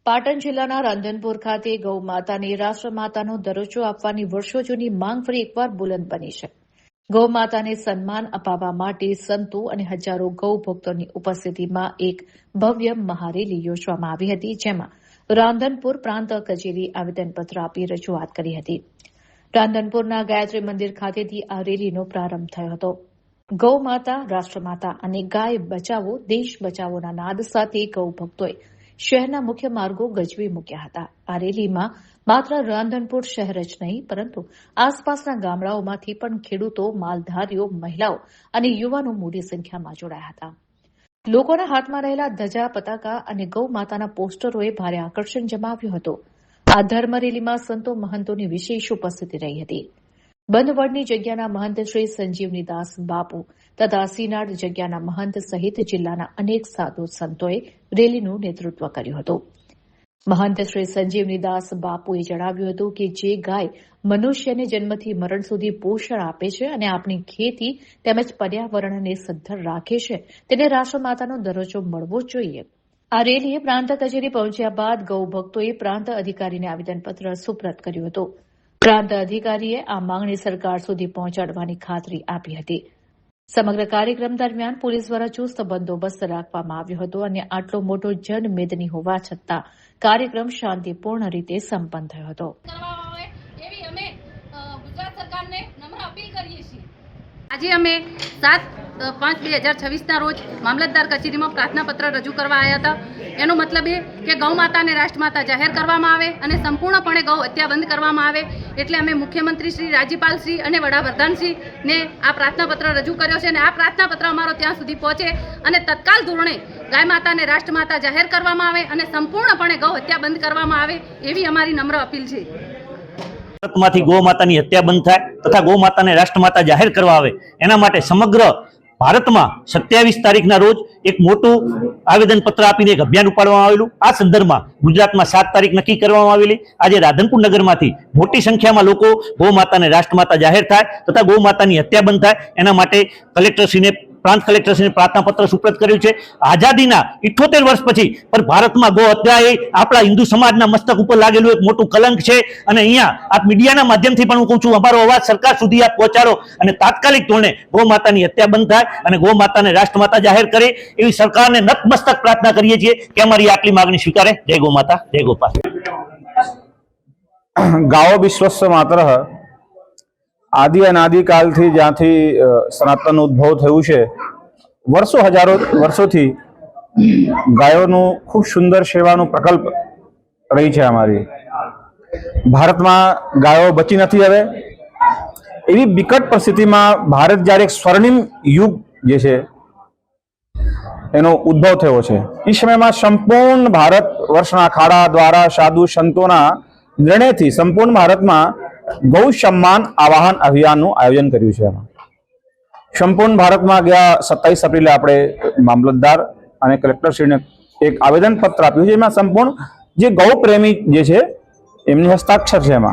પાટણ જિલ્લાના રાંધનપુર ખાતે ગૌ માતાને રાષ્ટ્રમાતાનો દરજ્જો આપવાની વર્ષો જૂની માંગ ફરી એકવાર બુલંદ બની છે. ગૌ માતાને સન્માન અપાવવા માટે સંતો અને હજારો ગૌ ભક્તોની ઉપસ્થિતિમાં એક ભવ્ય મહારેલી યોજવામાં આવી હતી, જેમાં રાંધનપુર પ્રાંત કચેરી આવેદનપત્ર આપી રજૂઆત કરી હતી. રાંધનપુરના ગાયત્રી મંદિર ખાતેથી આ રેલીનો પ્રારંભ થયો હતો. ગૌ માતા, રાષ્ટ્રમાતા અને ગાય બચાવો, દેશ બચાવોના નાદ સાથે ગૌ ભક્તોએ શહેરના મુખ્ય માર્ગો ગજવી મૂક્યા હતા. આ રેલીમાં માત્ર રાંધનપુર શહેર જ નહીં, પરંતુ આસપાસના ગામડાઓમાંથી પણ ખેડૂતો, માલધારીઓ, મહિલાઓ અને યુવાનો મોટી સંખ્યામાં જોડાયા હતા. લોકોના હાથમાં રહેલા ધજા, પતાકા અને ગૌ માતાના પોસ્ટરોએ ભારે આકર્ષણ જમાવ્યું હતું. આ ધર્મ રેલીમાં સંતો મહંતોની વિશેષ ઉપસ્થિતિ રહી હતી. બંધવડની જગ્યાના મહંત શ્રી સંજીવનીદાસ બાપુ તથા સિનાડ જગ્યાના મહંત સહિત જિલ્લાના અનેક સાધુ સંતોએ રેલીનું નેતૃત્વ કર્યું હતું. મહંત શ્રી સંજીવનીદાસ બાપુએ જણાવ્યું હતું કે જે ગાય મનુષ્યને જન્મથી મરણ સુધી પોષણ આપે છે અને આપણી ખેતી તેમજ પર્યાવરણને સદ્ધર રાખે છે, તેને રાષ્ટ્રમાતાનો દરજ્જો મળવો જ જોઈએ. આ રેલીએ પ્રાંત કચેરી પહોંચ્યા બાદ ગૌ ભક્તોએ પ્રાંત અધિકારીને આવેદનપત્ર સુપ્રત કર્યું હતું. પ્રાંત અધિકારીએ આ માંગણી સરકાર સુધી પહોંચાડવાની ખાતરી આપી હતી. સમગ્ર કાર્યક્રમ દરમિયાન પોલીસ દ્વારા ચુસ્ત બંદોબસ્ત રાખવામાં આવ્યો હતો અને આટલો મોટો જનમેદની હોવા છતાં કાર્યક્રમ શાંતિપૂર્ણ રીતે સંપન્ન થયો હતો. આજે અમે 7/5/2026 રોજ મામલતદાર કચેરીમાં પ્રાર્થનાપત્ર રજૂ કરવા આવ્યા હતા. એનો મતલબ એ કે ગૌ માતાને રાષ્ટ્રમાતા જાહેર કરવામાં આવે અને સંપૂર્ણપણે ગૌ હત્યા બંધ કરવામાં આવે. એટલે અમે મુખ્યમંત્રી શ્રી, રાજ્યપાલ શ્રી અને વડાપ્રધાનશ્રીને આ પ્રાર્થનાપત્ર રજૂ કર્યો છે અને આ પ્રાર્થનાપત્ર અમારો ત્યાં સુધી પહોંચે અને તત્કાલ ધોરણે ગાય માતાને રાષ્ટ્રમાતા જાહેર કરવામાં આવે અને સંપૂર્ણપણે ગૌ હત્યા બંધ કરવામાં આવે એવી અમારી નમ્ર અપીલ છે. ભારતમાંથી ગૌ માતાની હત્યા બંધ થાય તથા ગૌ માતાને રાષ્ટ્રમાતા જાહેર કરવા આવે, એના માટે સમગ્ર ભારતમાં 27 તારીખના રોજ એક મોટું આવેદનપત્ર આપીને એક અભિયાન ઉપાડવામાં આવેલું. આ સંદર્ભમાં ગુજરાતમાં 7 તારીખ નક્કી કરવામાં આવેલી. આજે રાધનપુર નગરમાંથી મોટી સંખ્યામાં લોકો ગૌ માતાને રાષ્ટ્રમાતા જાહેર થાય તથા ગૌ માતાની હત્યા બંધ થાય, એના માટે કલેક્ટરશ્રીને, પ્રાંત કલેક્ટરશ્રીને પ્રાર્થનાપત્ર સુપ્રત કર્યું છે. આઝાદીના 78 વર્ષ પછી પણ ભારતમાં ગૌ હત્યા એ આપણા હિન્દુ સમાજના મસ્તક ઉપર લાગેલું એક મોટું કલંક છે અને અહીંયા આપ મીડિયાના માધ્યમથી પણ હું કહું છું, અમારો અવાજ સરકાર સુધી આપ પહોંચાડો અને તાત્કાલિક ધોરણે ગૌ માતાની હત્યા બંધ થાય અને ગૌ માતાને રાષ્ટ્રમાતા જાહેર કરે એવી સરકારને નતમસ્તક પ્રાર્થના કરીએ છીએ કે અમારી આટલી માગણી સ્વીકારે. જય ગૌ માતા, જય ગોપાલ. ગાઓ વિશ્વસ્ય માત્ર આદિ અનાદિકાલથી જ્યાંથી સનાતન ઉદ્ભવ થયું છે, હજારો વર્ષોથી ગાયોનું ખૂબ સુંદર સેવાનું પ્રકલ્પ રહી છે અમારી. ભારતમાં ગાયો બચી નથી. હવે એવી વિકટ પરિસ્થિતિમાં ભારત જ્યારે એક સ્વર્ણિમ યુગ જે છે એનો ઉદ્ભવ થયો છે, એ સમયમાં સંપૂર્ણ ભારત વર્ષના અખાડા દ્વારા સાધુ સંતોના નિર્ણયથી સંપૂર્ણ ભારતમાં ગૌ સન્માન આવાહન અભિયાનનું આયોજન કર્યું છે. એમાં સંપૂર્ણ ભારતમાં ગયા 27 એપ્રિલે આપણે મામલતદાર અને કલેક્ટરશ્રીને એક આવેદનપત્ર આપ્યું છે. એમાં સંપૂર્ણ જે ગૌ પ્રેમી જે છે એમની હસ્તાક્ષર છે. એમાં